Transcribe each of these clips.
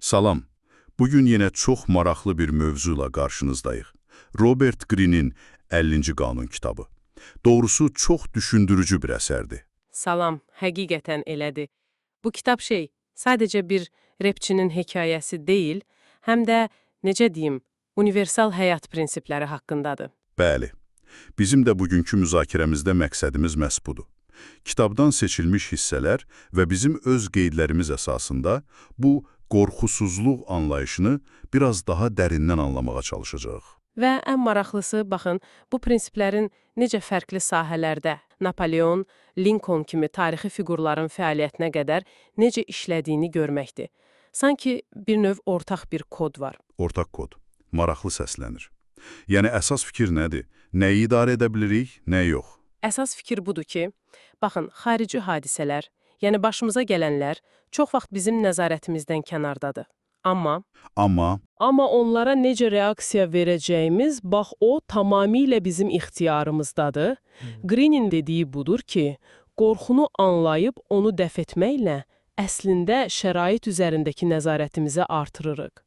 Salam. Bugün yenə çox maraqlı bir mövzuyla qarşınızdayıq. Robert Greene'in 50-ci qanun kitabı. Doğrusu çox düşündürücü bir əsərdir. Salam, həqiqətən elədir. Bu kitab sadəcə bir rapçinin hekayəsi deyil, həm də, necə deyim, universal həyat prinsipləri haqqındadır. Bəli, bizim də bugünkü müzakirəmizdə məqsədimiz məhz budur. Kitabdan seçilmiş hissələr və bizim öz qeydlərimiz əsasında bu qorxusuzluq anlayışını biraz daha dərindən anlamağa çalışacağıq. Və ən maraqlısı, baxın, bu prinsiplərin necə fərqli sahələrdə Napoleon, Lincoln kimi tarixi fiqurların fəaliyyətinə qədər necə işlədiyini görməkdir. Sanki bir növ ortaq bir kod var. Ortaq kod. Maraqlı səslənir. Yəni, əsas fikir nədir? Nəyi idarə edə bilirik, nə yox? Əsas fikir budur ki, baxın, xarici hadisələr, yəni başımıza gələnlər çox vaxt bizim nəzarətimizdən kənardadır. Amma onlara necə reaksiya verəcəyimiz, bax o, tamamilə bizim ixtiyarımızdadır. Greene'in dediyi budur ki, qorxunu anlayıb onu dəf etməklə əslində şərait üzərindəki nəzarətimizi artırırıq.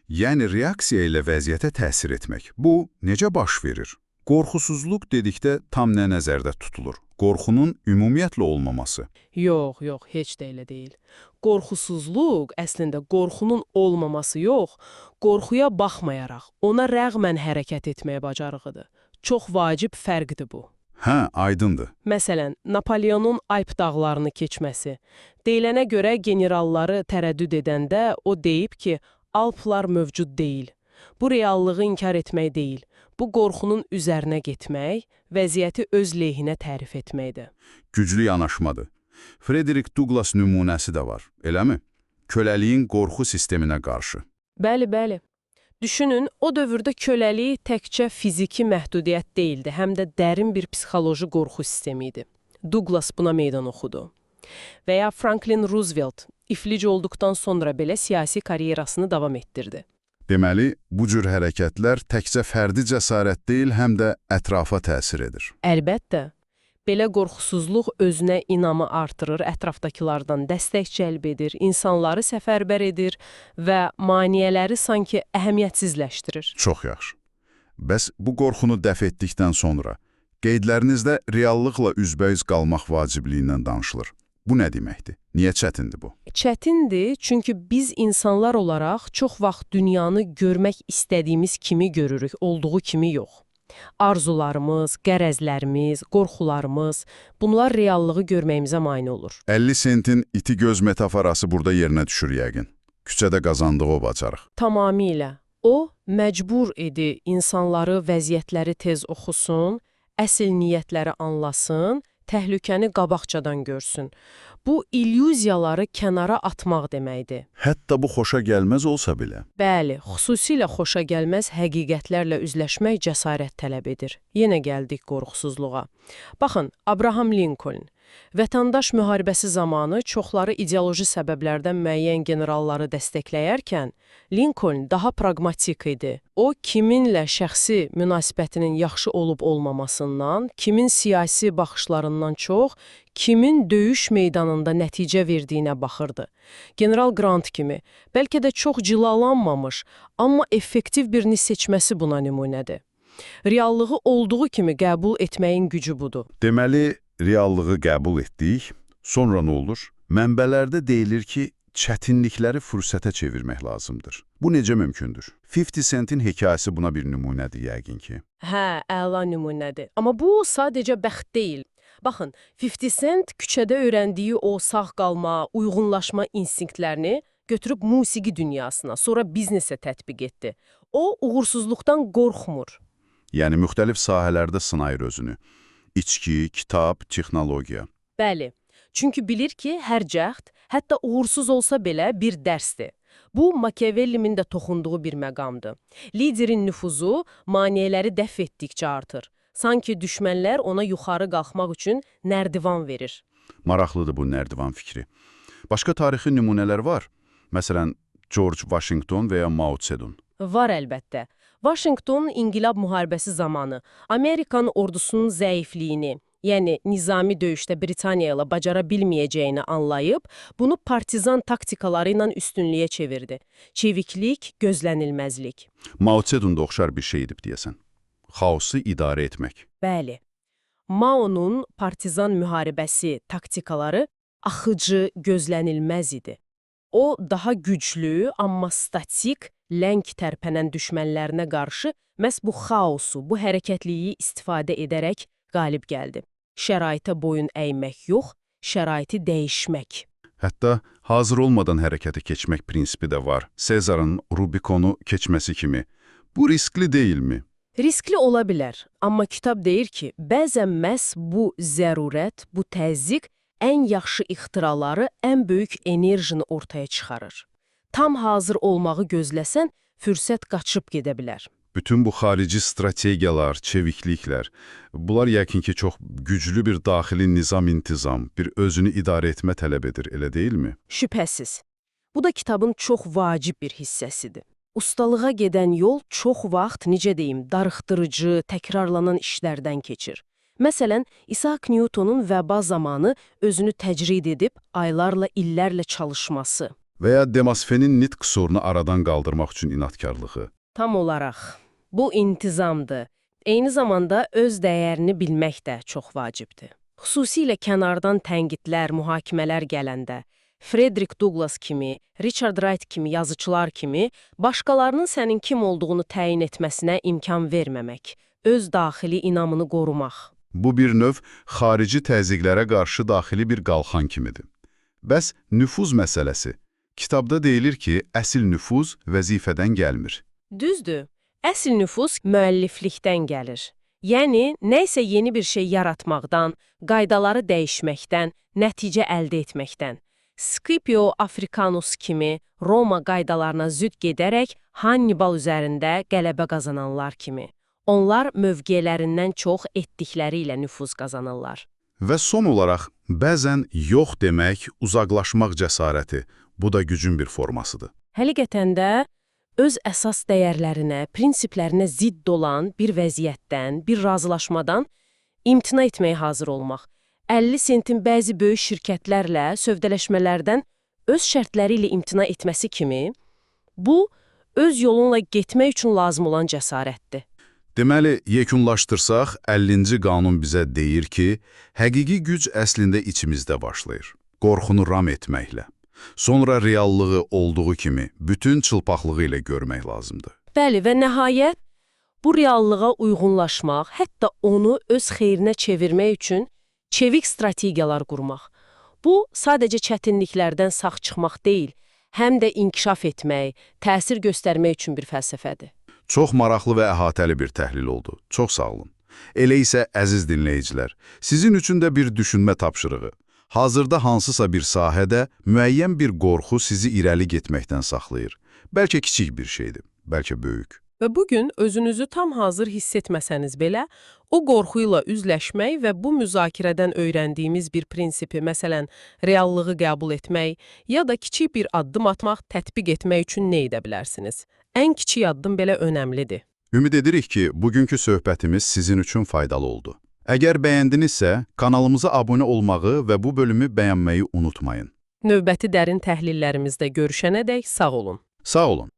Yəni, reaksiya ilə vəziyyətə təsir etmək. Bu, necə baş verir? Qorxusuzluq dedikdə tam nə nəzərdə tutulur? Qorxunun ümumiyyətlə olmaması. Yox, heç də elə deyil. Qorxusuzluq əslində qorxunun olmaması yox, qorxuya baxmayaraq ona rəğmən hərəkət etməyə bacarığıdır. Çox vacib fərqdir bu. Hə, aydındır. Məsələn, Napoleonun Alp dağlarını keçməsi. Deyilənə görə generalları tərəddüd edəndə o deyib ki, Alplar mövcud deyil. Bu reallığı inkar etmək deyil. Bu qorxunun üzərinə getmək, vəziyyəti öz lehinə tərif etməkdir. Güclü yanaşmadır. Frederick Douglass nümunəsi də var, eləmi? Köləliyin qorxu sisteminə qarşı. Bəli. Düşünün, o dövrdə köləlik təkcə fiziki məhdudiyyət deyildi, həm də dərin bir psixoloji qorxu sistemi idi. Douglass buna meydan oxudu. Və ya Franklin Roosevelt iflic olduqdan sonra belə siyasi karyerasını davam etdirdi. Deməli, bu cür hərəkətlər təkcə fərdi cəsarət deyil, həm də ətrafa təsir edir. Əlbəttə. Belə qorxusuzluq özünə inamı artırır, ətrafdakılardan dəstək cəlb edir, insanları səfərbər edir və maneələri sanki əhəmiyyətsizləşdirir. Çox yaxşı. Bəs bu qorxunu dəf etdikdən sonra qeydlərinizdə reallıqla üzbəüz qalmaq vacibliyindən danışılır. Bu nə deməkdir? Niyə çətindir bu? Çətindir, çünki biz insanlar olaraq çox vaxt dünyanı görmək istədiyimiz kimi görürük, olduğu kimi yox. Arzularımız, qərəzlərimiz, qorxularımız, bunlar reallığı görməyimizə mane olur. 50 sentin iti göz metaforası burada yerinə düşür yəqin. Küçədə qazandığı o bacarıq. Tamamilə. O, məcbur idi insanları, vəziyyətləri tez oxusun, əsl niyyətləri anlasın, təhlükəni qabaqcadan görsün. Bu, illüziyaları kənara atmaq deməkdir. Hətta bu xoşa gəlməz olsa belə. Bəli, xüsusilə xoşa gəlməz həqiqətlərlə üzləşmək cəsarət tələb edir. Yenə gəldik qorxusuzluğa. Baxın, Abraham Lincoln. Vətəndaş müharibəsi zamanı çoxları ideoloji səbəblərdən müəyyən generalları dəstəkləyərkən, Lincoln daha praqmatik idi. O, kiminlə şəxsi münasibətinin yaxşı olub-olmamasından, kimin siyasi baxışlarından çox, kimin döyüş meydanında nəticə verdiyinə baxırdı. General Grant kimi, bəlkə də çox cilalanmamış, amma effektiv birini seçməsi buna nümunədir. Reallığı olduğu kimi qəbul etməyin gücü budur. Deməli, reallığı qəbul etdik, sonra nə olur? Mənbələrdə deyilir ki, çətinlikləri fürsətə çevirmək lazımdır. Bu necə mümkündür? 50 Cent'in hekayəsi buna bir nümunədir yəqin ki. Hə, əla nümunədir. Amma bu sadəcə bəxt deyil. Baxın, 50 Cent küçədə öyrəndiyi o sağ qalma, uyğunlaşma instinktlərini götürüb musiqi dünyasına, sonra biznesə tətbiq etdi. O, uğursuzluqdan qorxmur. Yəni, müxtəlif sahələrdə sınayır özünü. İçki, kitab, texnologiya. Bəli, çünki bilir ki, hər cəhd, hətta uğursuz olsa belə bir dərsdir. Bu, Machiavelli'nin də toxunduğu bir məqamdır. Liderin nüfuzu maneələri dəf etdikcə artır. Sanki düşmənlər ona yuxarı qalxmaq üçün nərdivan verir. Maraqlıdır bu nərdivan fikri. Başqa tarixi nümunələr var. Məsələn, George Washington və ya Mao Zedong. Var əlbəttə. Washington İnqilab müharibəsi zamanı Amerikan ordusunun zəifliyini, yəni nizami döyüşdə Britaniya ilə bacara bilməyəcəyini anlayıb, bunu partizan taktikaları ilə üstünlüyə çevirdi. Çeviklik, gözlənilməzlik. Mao Tse-Tung da oxşar bir şey edib deyəsən. Xaosu idarə etmək. Bəli. Mao'nun partizan müharibəsi taktikaları axıcı, gözlənilməz idi. O, daha güclü, amma statik, ləng tərpənən düşmənlərinə qarşı məhz bu xaosu, bu hərəkətliyi istifadə edərək qalib gəldi. Şəraitə boyun əymək yox, şəraiti dəyişmək. Hətta hazır olmadan hərəkətə keçmək prinsipi də var. Sezarın Rubikonu keçməsi kimi. Bu riskli deyilmi? Riskli ola bilər, amma kitab deyir ki, bəzən məhz bu zərurət, bu təzyiq ən yaxşı ixtiraları, ən böyük enerjini ortaya çıxarır. Tam hazır olmağı gözləsən, fürsət qaçıb gedə bilər. Bütün bu xarici strategiyalar, çevikliklər, bunlar yəqin ki, çox güclü bir daxili nizam-intizam, bir özünü idarə etmə tələb edir, elə deyilmi? Şübhəsiz. Bu da kitabın çox vacib bir hissəsidir. Ustalığa gedən yol çox vaxt, necə deyim, darıxdırıcı, təkrarlanan işlərdən keçir. Məsələn, Isaac Newtonun vəba zamanı özünü təcrid edib, aylarla, illərlə çalışması. Və ya Demosfenin nitq sorunu aradan qaldırmaq üçün inatkarlığı. Tam olaraq. Bu intizamdır. Eyni zamanda öz dəyərini bilmək də çox vacibdir. Xüsusilə kənardan tənqidlər, mühakimələr gələndə, Frederick Douglass kimi, Richard Wright kimi yazıçılar kimi başqalarının sənin kim olduğunu təyin etməsinə imkan verməmək, öz daxili inamını qorumaq. Bu bir növ xarici təzyiqlərə qarşı daxili bir qalxan kimidir. Bəs nüfuz məsələsi. Kitabda deyilir ki, əsl nüfuz vəzifədən gəlmir. Düzdür. Əsl nüfuz müəlliflikdən gəlir. Yəni, nəysə yeni bir şey yaratmaqdan, qaydaları dəyişməkdən, nəticə əldə etməkdən. Scipio Africanus kimi Roma qaydalarına züd gedərək Hannibal üzərində qələbə qazananlar kimi. Onlar mövqelərindən çox etdikləri ilə nüfuz qazanırlar. Və son olaraq, bəzən yox demək, uzaqlaşmaq cəsarəti, bu da gücün bir formasıdır. Həqiqətən də öz əsas dəyərlərinə, prinsiplərinə zidd olan bir vəziyyətdən, bir razılaşmadan imtina etməyə hazır olmaq. 50 sentin bəzi böyük şirkətlərlə sövdələşmələrdən öz şərtləri ilə imtina etməsi kimi, bu, öz yolunla getmək üçün lazım olan cəsarətdir. Deməli, yekunlaşdırsaq, 50-ci qanun bizə deyir ki, həqiqi güc əslində içimizdə başlayır. Qorxunu ram etməklə. Sonra reallığı olduğu kimi bütün çılpaqlığı ilə görmək lazımdır. Bəli, və nəhayət, bu reallığa uyğunlaşmaq, hətta onu öz xeyrinə çevirmək üçün çevik strategiyalar qurmaq. Bu, sadəcə çətinliklərdən sağ çıxmaq deyil, həm də inkişaf etmək, təsir göstərmək üçün bir fəlsəfədir. Çox maraqlı və əhatəli bir təhlil oldu. Çox sağ olun. Elə isə, əziz dinləyicilər, sizin üçün də bir düşünmə tapşırığı. Hazırda hansısa bir sahədə müəyyən bir qorxu sizi irəli getməkdən saxlayır. Bəlkə kiçik bir şeydir, bəlkə böyük. Və bugün özünüzü tam hazır hiss etməsəniz belə, o qorxuyla üzləşmək və bu müzakirədən öyrəndiyimiz bir prinsipi, məsələn, reallığı qəbul etmək ya da kiçik bir addım atmaq, tətbiq etmək üçün nə edə bilərsiniz? Ən kiçik addım belə önəmlidir. Ümid edirik ki, bugünkü söhbətimiz sizin üçün faydalı oldu. Əgər bəyəndinizsə, kanalımıza abunə olmağı və bu bölümü bəyənməyi unutmayın. Növbəti dərin təhlillərimizdə görüşənədək sağ olun. Sağ olun.